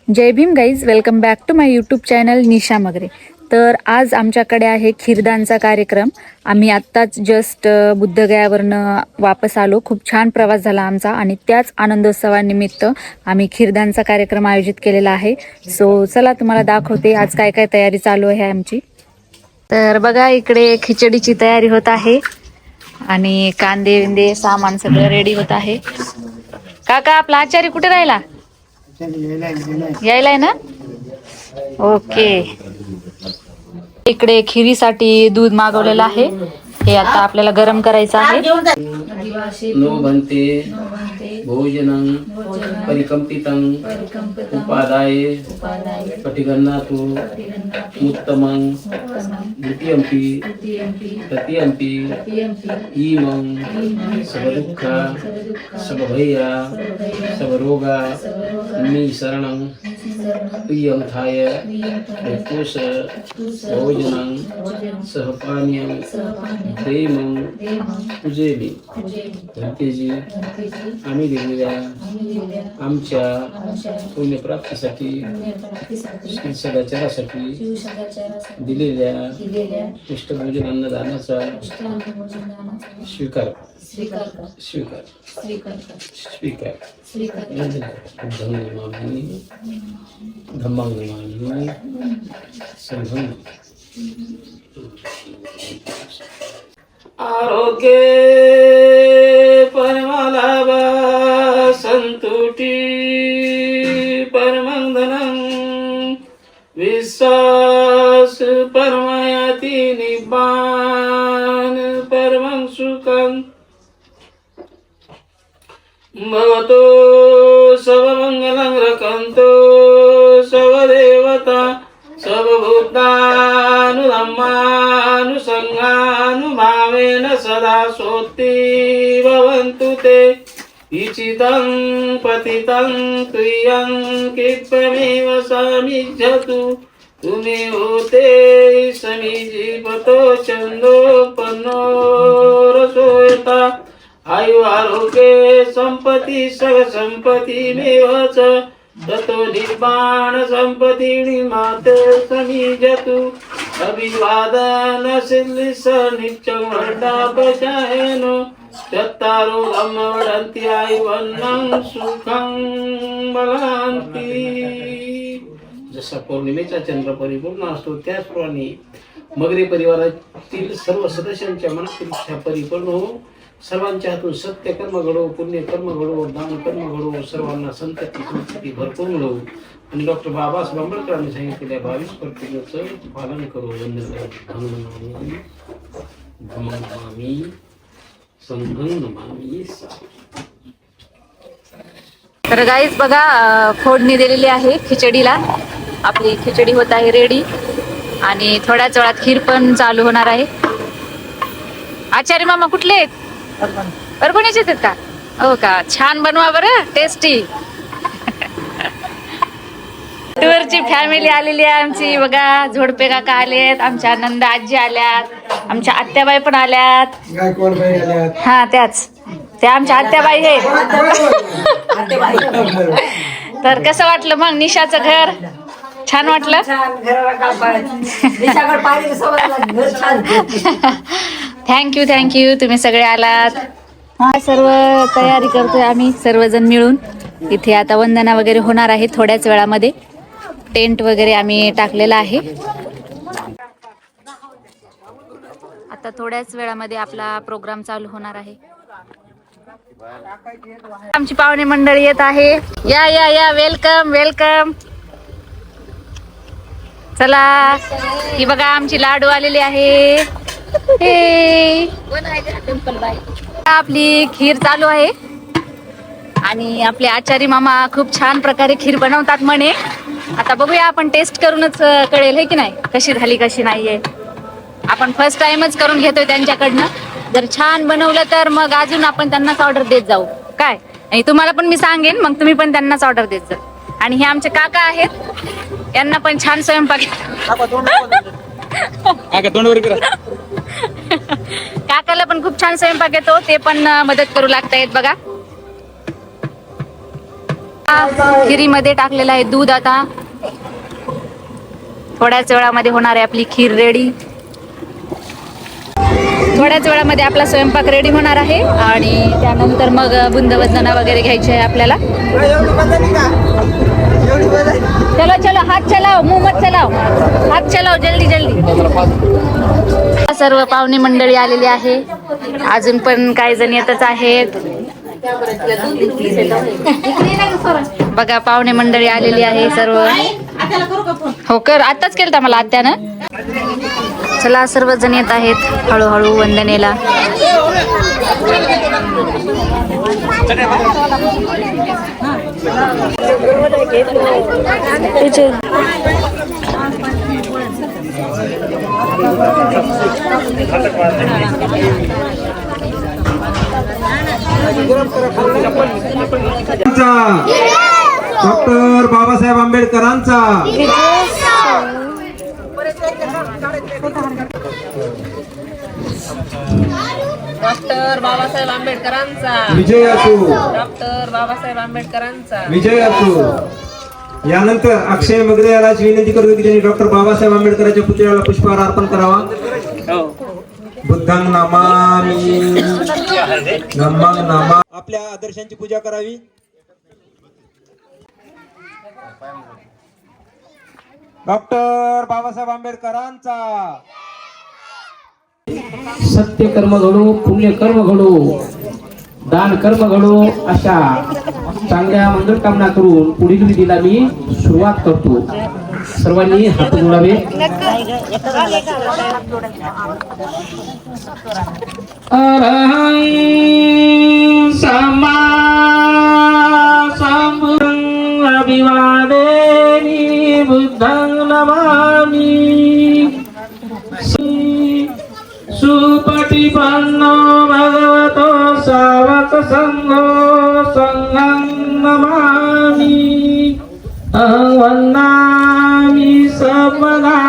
Jai Bhim guys, welcome back to my YouTube channel Nisha Magare. तर आज आमच्याकडे आहे खीरदानचा कार्यक्रम. आम्ही आत्ताच जस्ट बुद्धगयावरनं वापस आलो. खूप छान प्रवास झाला आमचा आणि त्याच आनंदोत्सवानिमित्त आम्ही खीरदानचा कार्यक्रम आयोजित केलेला आहे. सो चला तुम्हाला दाखवते आज काय काय तयारी चालू आहे आमची. तर बघा इकडे खिचडीची तयारी होत आहे आणि कांदे विंदे सामान सगळं रेडी होत आहे. काका आपला आचारी कुठे राहिला? यायलाय ना? ओके. इकडे खिरीसाठी दूध मागवलेलं आहे. हे आता आपल्याला गरम करायचं आहे. नो भन्ते भोजनं परिकम्पितं उपादाय पटिगन्नातु उत्तमं द्वितीयंपि तृतीयंपि ईमं सबदुःख सबभया सबरोगा मी शरणं प्रियंथाय कोश भोजनं सहपानीयं प्रेमं पूजेली. धनतेजी आम्ही दिलेल्या आमच्या पुण्यप्राप्तीसाठी श्री सदाचारासाठी दिलेल्या इष्टभोजन अन्नदानाचा स्वीकार धम्मं नमामि संघं. आरोग्य परमलाभ संतुटी परमं धनं विश्वास परमयाति निब्बान परमं सुखं भवतो सर्वमंगलं रक्षन्तु सर्वदेवता सर्वभूतानुधम्मानुसंगानुभावेन सदा सोत्ति भवन्तु ते इचितं पतितं क्रियं कृपमेव समिज्जतु तुमे होते समिजीवतो छन्दोपन्नो रसोयता आयु आरोग्ये सम्पत्ति सर्वसम्पत्तिमेव च ततो निर्वाण संपत्ति माते समीजतु अभिवादन सिद्धिस नित्यं वर्धापचायनो चत्तारो धम्म वदन्ति आयुवन्नं सुखं बलान्ति. जसा पौर्णिमेचा चंद्र परिपूर्ण असतो त्याचप्रमाणे मगरे परिवारातील सर्व सदस्यांच्या मनातील इच्छा परिपूर्ण हो. सर्वांच्या हातून सत्य कर्म घडो, पुण्य कर्म घडो, दान कर्म घडो, सर्वांना संतती संस्कृती भरपूर मिळो आणि डॉक्टर बाबासाहेब आंबेडकरांनी सांगितलेल्या 22 कर्तव्याचं पालन करू. नमामि संघं नमामि. तर गाईज बघा फोडणी दिलेली आहे खिचडीला. आपली खिचडी होत आहे रेडी आणि थोड्याच वेळात खीर पण चालू होणार आहे. आचार्य मामा कुठले आहेत? परभणीचे आहेत का? हो का? छान बनवा बरं, टेस्टी. टूरची फॅमिली आलेली आहे आमची. बघा झोडपे काका आलेत, आमच्या नंदा आजी आल्यात, आमच्या आत्याबाई पण आल्यात. हा त्याच त्या आमच्या आत्याबाई आहे. तर कसं वाटलं मग निशाचं घर? छान वाटलं? थँक्यू तुम्ही सगळे आलात. हा सर्व तयारी करतोय आम्ही सर्वजण मिळून. इथे आता वंदना वगैरे होणार आहे थोड्याच वेळामध्ये. टेंट वगैरे आम्ही टाकलेला आहे. आता थोड्याच वेळामध्ये आपला प्रोग्राम चालू होणार आहे. आमची पाहुणे मंडळी येत आहे. या या या, वेलकम वेलकम. चला ही बघा आमची लाडू आलेली आहे. आपली खीर चालू आहे आणि आपले आचारी मामा खूप छान प्रकारे खीर बनवतात म्हणे. आता बघूया, आपण टेस्ट करूनच कळेल हे की नाही कशी झाली कशी नाहीये. आपण फर्स्ट टाइमच करून घेतोय त्यांच्याकडनं. जर छान बनवलं तर मग अजून आपण त्यांनाच ऑर्डर देत जाऊ काय. आणि तुम्हाला पण मी सांगेन, मग तुम्ही पण त्यांनाच ऑर्डर देत जा. आणि हे आमचे काका आहेत, यांना पण छान स्वयंपाक. काकाला पण खूप छान स्वयंपाक येतो, ते पण मदत करू लागतायत बघा. खिरीमध्ये टाकलेलं आहे दूध. आता थोड्याच वेळामध्ये होणार आहे आपली खीर रेडी. थोड्याच वेळामध्ये आपला स्वयंपाक रेडी होणार आहे आणि त्यानंतर मग बुंदवजना वगैरे घ्यायची आहे आपल्याला. चलो चलो, हात चलाव, मुंह मत चलाव, हात चलाव, जल्दी जल्दी. सर्व पाहुणे मंडळी आलेली आहे. अजून पण काही जण येतच आहेत. बघा पाहुणे मंडळी आलेली आहे सर्व. हो कर, आताच केलं मला आत्यानं. चला सर्वजण येत आहेत हळूहळू वंदनेला. डॉक्टर बाबासाहेब आंबेडकरांचा. डॉक्टर बाबासाहेब आंबेडकरांचा विजय असो. डॉक्टर बाबासाहेब आंबेडकरांचा विजय असो. यानंतर अक्षय मगरे याला विनंती करतो की त्यांनी डॉक्टर बाबासाहेब आंबेडकरांच्या पुतळ्याला पुष्पहार अर्पण करावा. बुद्धं नमामि. नमः नमः. आपल्या आदर्शांची पूजा करावी. डॉक्टर बाबासाहेब आंबेडकरांचा. सत्य कर्म घडो, पुण्य कर्म घडो, दान कर्म घडो, अशा चांगल्या मंगल कामना करून पुढील विधीला मी सुरुवात करतो. सर्वांनी हात जोडावे. अरहं सम्मा संबुद्धं अभिवादेमि बुद्धं नमामि. सुपटिपन्नो भगवतो सावक संघो संघं नमामि. अहं वन्दामि सर्वदा.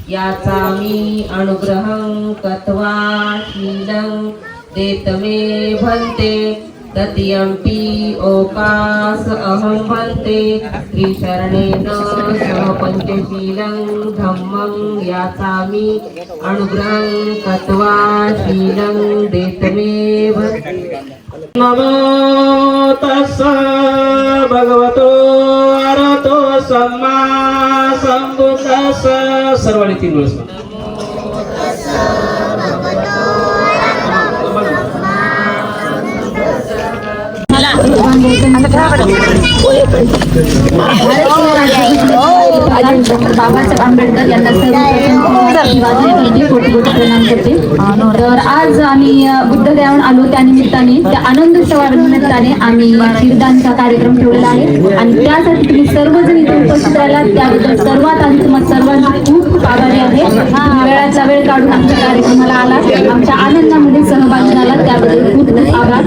याचा मी अनुग्रहं कत्वा शीलं देतमे भन्ते. तत्यंपि ओकास अहं भन्ते. त्रिशरणेन सह पंचशीलं धम्मं याचा मी अनुग्रहं कत्वा शीलं देतमे भन्ते. नमो तस्स भगवतो अरहतो सम्मा संबुद्धस्स. सर्वांनी 3 वेळेस बाबासाहेब आंबेडकर यांना प्रणाम करते. तर आज आम्ही बुद्धगयाहून आलो त्यानिमित्ताने, त्या आनंद उत्सवाच्या निमित्ताने आम्ही खीरदानचा कार्यक्रम ठेवलेला आहे आणि त्यासाठी तुम्ही सर्वजण इथे उपस्थित राहिला त्याबद्दल सर्वात आधी तुम्हाला सर्वांना खूप खूप आभारी आहे. वेळाचा वेळ काढून आमच्या कार्यक्रमाला आला, आमच्या आनंदामध्ये सहभागी झाला त्याबद्दल खूप खूप आभार.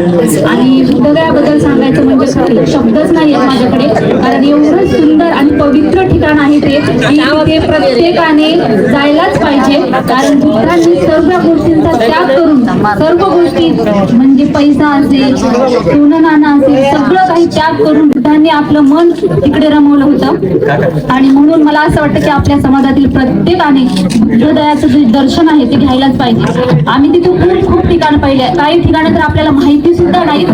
आणि बुद्धगयाबद्दल सांगायचं म्हणजे शब्दच नाही आहेत माझ्याकडे, कारण एवढं सुंदर आणि पवित्र ठिकाण आहे ते प्रत्येकाने जायलाच पाहिजे. कारण बुद्धांनी सर्व गोष्टींचा त्याग करून सर्व गोष्टी म्हणजे पैसा असेल, सोनं नाणं असेल, सगळं काही त्याग करून बुद्धांनी आपलं मन तिकडे रमवलं होतं. आणि म्हणून मला असं वाटतं की आपल्या समाजातील प्रत्येकाने बुद्धगयाचं जे दर्शन आहे ते घ्यायलाच पाहिजे. आम्ही तिथे खूप खूप ठिकाण पाहिले, काही ठिकाणं तर आपल्याला माहिती सुद्धा नाही.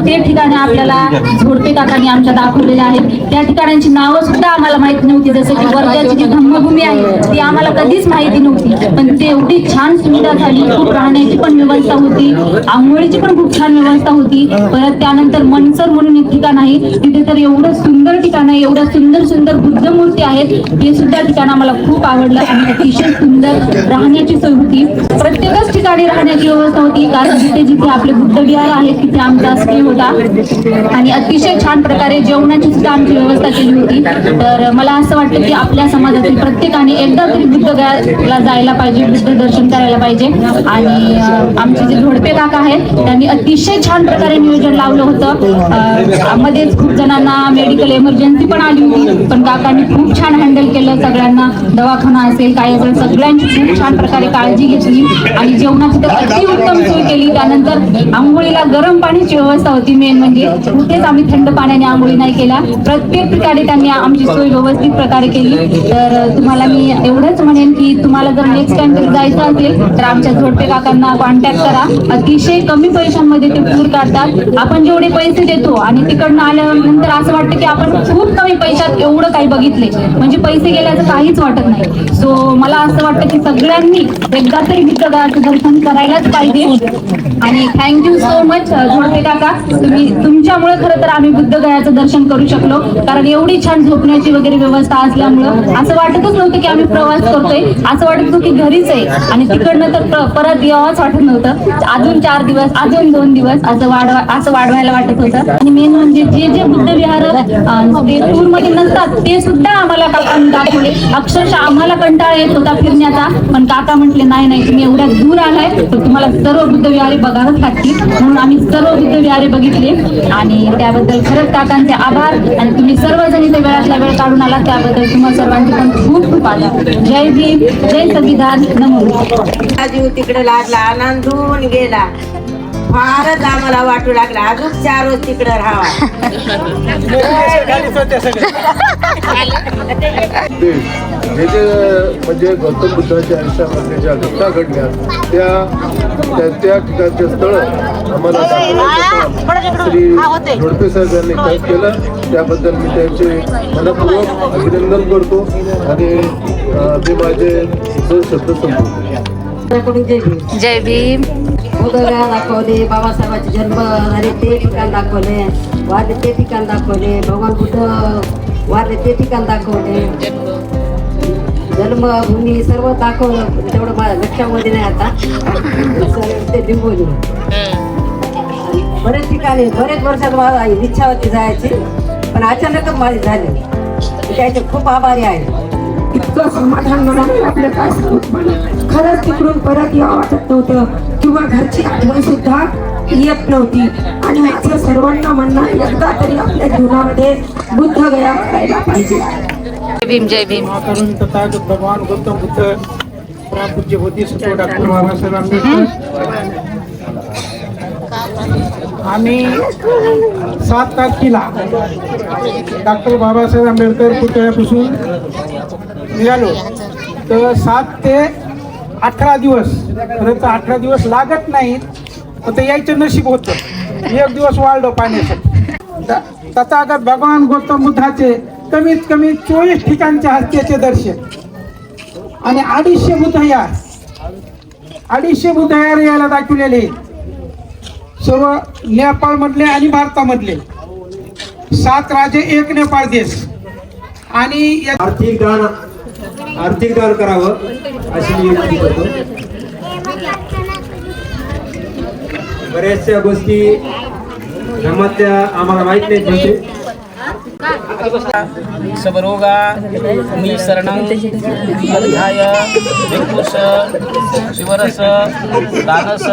ते ठिकाणे आपल्याला झोडपे काकांनी आमच्या दाखवलेले आहेत. त्या ठिकाणांची नावं सुद्धा आम्हाला माहित नव्हती. जसं की वर्ध्याची जी धम्मभूमी आहे ती आम्हाला कधीच माहिती नव्हती, पण ते एवढी छान सुविधा झाली. खूप राहण्याची पण व्यवस्था होती, आंघोळीची पण खूप छान व्यवस्था होती. परत त्यानंतर मनसर म्हणून एक ठिकाण आहे, तिथे तर एवढं सुंदर ठिकाण आहे, एवढं सुंदर सुंदर बुद्ध मूर्ती आहेत. ते सुद्धा ठिकाण आम्हाला खूप आवडलं आणि अतिशय सुंदर राहण्याची सोय होती. प्रत्येकच ठिकाणी राहण्याची व्यवस्था होती, कारण जिथे जिथे आपले बुद्ध विहार आहेत तिथे आमचा स्टे होता आणि अतिशय छान प्रकारे जेवणाची सुद्धा आमची व्यवस्था केली होती. तर मला असं वाटतं की आपल्या समाजातील प्रत्येकाने एकदा तरी बुद्धगयाला जायला पाहिजे, बुद्ध दर्शन करायला पाहिजे. आणि आमचे जे झोडपे काका आहेत त्यांनी अतिशय छान प्रकारे नियोजन लावलं होतं. मध्येच खूप जणांना मेडिकल इमर्जन्सी पण आली होती, पण पण काकांनी खूप छान हँडल केलं सगळ्यांना. दवाखाना असेल काय असेल सगळ्यांची खूप छान प्रकारे काळजी घेतली आणि जेवणाची तर अति उत्तम सोय केली. त्यानंतर आंघोळीला गरम पाण्याची व्यवस्था होती. मेन म्हणजे कुठेच आम्ही थंड पाण्याने आंघोळी नाही केल्या. प्रत्येक ठिकाणी त्यांनी आमची सोय व्यवस्थित प्रकारे केली. तर तुम्हाला मी एवढंच म्हणेन की तुम्हाला जर नेक्स्ट टाइम तरी जायचं असेल तर आमच्या झोडपे काकांना कॉन्टॅक्ट करा. अतिशय कमी पैशांमध्ये ते टूर काढतात. आपण जेवढे पैसे देतो आणि तिकडनं आल्यानंतर असं वाटतं की आपण खूप कमी पैशात एवढं काही बघितले, म्हणजे पैसे गेल्याचं काहीच वाटत नाही. सो मला असं वाटतं की सगळ्यांनी एकदा तरी बुद्धगयाचं दर्शन करायलाच पाहिजे. आणि थँक्यू सो मच झोडपे काका, तुमच्यामुळे खरं तर आम्ही बुद्धगयाचं दर्शन करू शकलो. कारण एवढी छान झोपण्याची वगैरे व्यवस्था असल्यामुळं असं वाटतच नव्हतं की आम्ही प्रवास करतोय, असं वाटत होतं की घरीच आहे. आणि तिकडनं तर परत यावंच वाटत नव्हतं. अजून 4 दिवस अजून 2 दिवस असं वाढवायला वाटत होतं. आणि मेन म्हणजे जे जे बुद्ध विहार ते टूर मध्ये नसतात ते सुद्धा आम्हाला काकांनी दाखवले. अक्षरशः आम्हाला कंटाळा येत होता फिरण्याचा, पण काका म्हटले नाही नाही तुम्ही एवढ्या दूर आलाय तर तुम्हाला सर्व बुद्ध विहारे बघावंच लागतील. म्हणून आम्ही सर्व बुद्ध विहारे बघितले आणि त्याबद्दल खरंच काकांचे आभार. आणि तुम्ही सर्वजण इथे वेळातला वेळ काढून आला त्याबद्दल तुम्हा सर्वांचे पण खूप खूप आभार. जय भीम, जय संविधान, नमो. जीव तिकडे लागला, आनंदून गेला. फारच आम्हाला वाटू लागला अजून 4 रोज तिकडे राहावा. जे जे म्हणजे गौतम बुद्धाच्या आयुष्यामध्ये ज्या घटना घडल्या त्या ठिकाणचे स्थळ आम्हाला दाखवण्याचं श्री झोडपे साहेब यांनी काय केलं त्याबद्दल मी त्यांचे मनपूर्वक अभिनंदन करतो आणि मी माझे शब्द संपवतो. जय भीम. बुद्धगया दाखवले, बाबासाहेबांचे जन्म झाले ते ठिकाण दाखवले, वारले ते ठिकाण दाखवले, भगवान बुद्ध वारले ते ठिकाण दाखवले, जन्मभूमी सर्व दाखवलं. तेवढं माझ्या लक्षामध्ये नाही आता. ते लिंबोली बरेच ठिकाणी बरेच वर्षात मला इच्छा होती जायची, पण अचानकच माझी झाली. त्याचे खूप आभारी आहे. इतकं समाधान मनाला आपलं काय सांगू तुम्हाला. खरंच तिकडून परत यावं वाटत नव्हतं किंवा घरची आठवण सुद्धा येत नव्हती. आणि माझं सर्वांना म्हणणं एकदा तरी आपल्या जीवनामध्ये बुद्धगया करायला पाहिजे. जय भीम, जय भीम. तथागत भगवान गौतम बुद्ध, पूज्य बोधिसत्व डॉक्टर बाबासाहेब आंबेडकर. आम्ही 7 तारखेला डॉक्टर बाबासाहेब आंबेडकर पुतळ्यापासून निघालो. तर 7 ते 18 दिवस, खरं तर 18 दिवस लागत नाहीत, पण ते यायचं नशीब होतं. 1 दिवस वाढलं पाण्यासाठी. तथागत भगवान गौतम बुद्धाचे कमीत कमी 24 ठिकाणच्या हस्त्याचे दर्शन आणि 250 बुद्धविहार यायला दाखवलेले, सर्व नेपाळ मधले आणि भारतामधले. 7 राजे 1 नेपाळ देश. आणि आर्थिक दान करावं अशी मी विनंती करतो. बऱ्याचशा गोष्टी धर्मातल्या आम्हाला माहित नाहीत म्हणजे. सबरोगा मी शरणं अध्याय भिक्षुष शिवरस दानस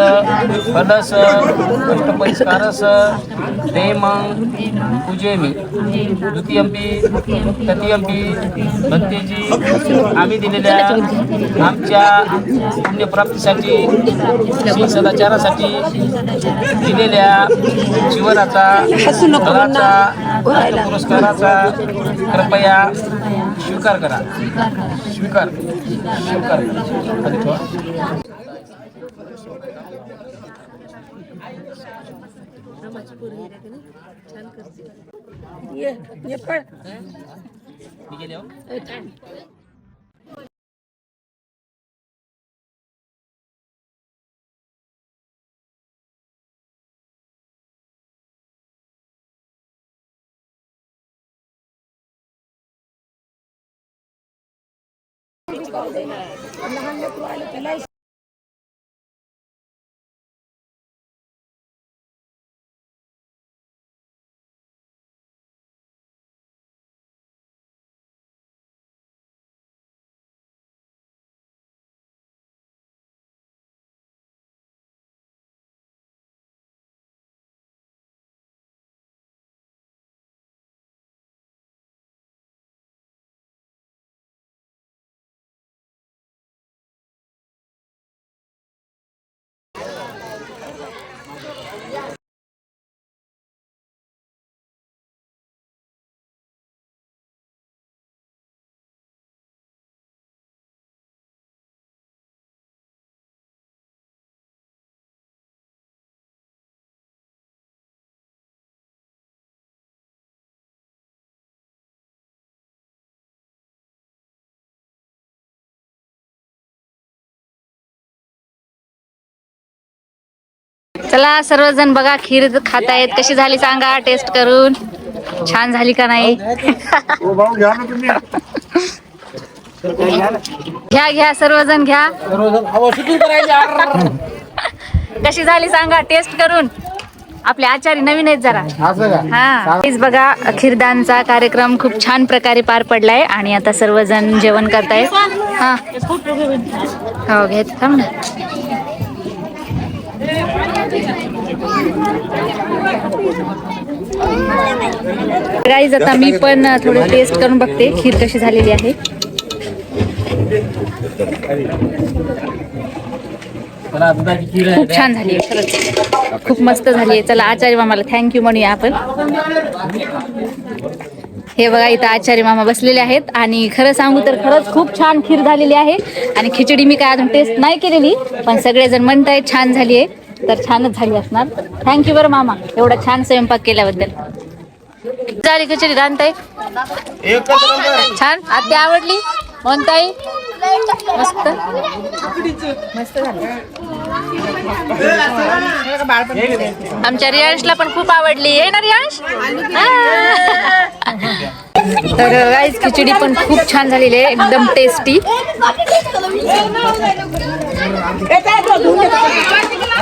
फलस अष्टपरिष्कारस देमं पूजेमि द्वितीयंपी तृतीयंपी भंतेजी आम्ही दिलेल्या आमच्या पुण्यप्राप्तीसाठी श्री सदाचारासाठी दिलेल्या जीवनाचा फलाचा पुरस्काराचा कृपया स्वीकार करा. स्वीकार करा. लहान लेकरू आलं त्याला चला सर्वजण बघा खीर खातायत, कशी झाली सांगा टेस्ट करून. छान झाली का नाही? घ्या घ्या सर्वजण घ्या. कशी झाली सांगा टेस्ट करून. आपले आचार्य नवीन आहेत जरा. हा तेच बघा, खीरदानचा कार्यक्रम खूप छान प्रकारे पार पडलाय आणि आता सर्वजण जेवण करतायत. हा हो घेत थांब ना. गाईज आता मी पण थोडी टेस्ट करून बघते खीर कशी झालेली आहे. खूप छान झाली आहे खरंच, खूप मस्त झाली आहे. चला आचार्य मामाला थँक्यू म्हणूया आपण. हे बघा इथं आचार्य मामा बसलेले आहेत आणि खरं सांगू तर खरंच खूप छान खीर झालेली आहे. आणि खिचडी मी काय अजून टेस्ट नाही केलेली, पण सगळेजण म्हणतायत छान झाली आहे, तर छानच झाली असणार. थँक्यू बरं मामा एवढा छान स्वयंपाक केल्याबद्दल. झाली खिचडी रानताई छान. आत्या आवडली म्हणताई? मस्त मस्त झालं. आमच्या रियांशला पण खूप आवडली आहे ना रियांश. तर गाईस खिचडी पण खूप छान झालेली आहे, एकदम टेस्टी.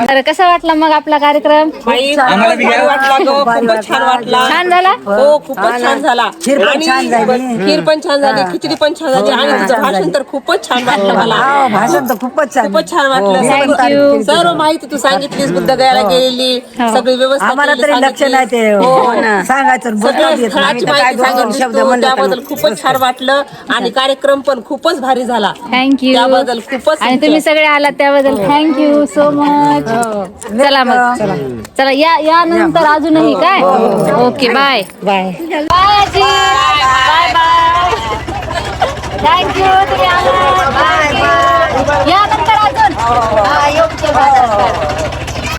तर कसा वाटला मग आपला कार्यक्रम? छान झाला. हो खूपच छान झाला. खीर पण छान झाली, खिचडी पण छान झाली आणि तुझं भाषण तर खूपच छान वाटलं मला. भाषण तर खूपच छान वाटलं. थँक्यू. सर्व माहिती तू सांगितलीस, बुद्धगयाला गेलेली सगळी व्यवस्था आम्हाला तरी लक्ष नाही ते सांगायचं त्याबद्दल खूपच छान वाटलं आणि कार्यक्रम पण खूपच भारी झाला. थँक्यू. त्याबद्दल खूपच आणि तुम्ही सगळे आलात त्याबद्दल थँक्यू सो मच. चला मग चला या नंतर अजूनही काय. ओके बाय बाय बाय आजी. Bye bye. थँक्यू. तुम्ही आलात. या नंतर अजून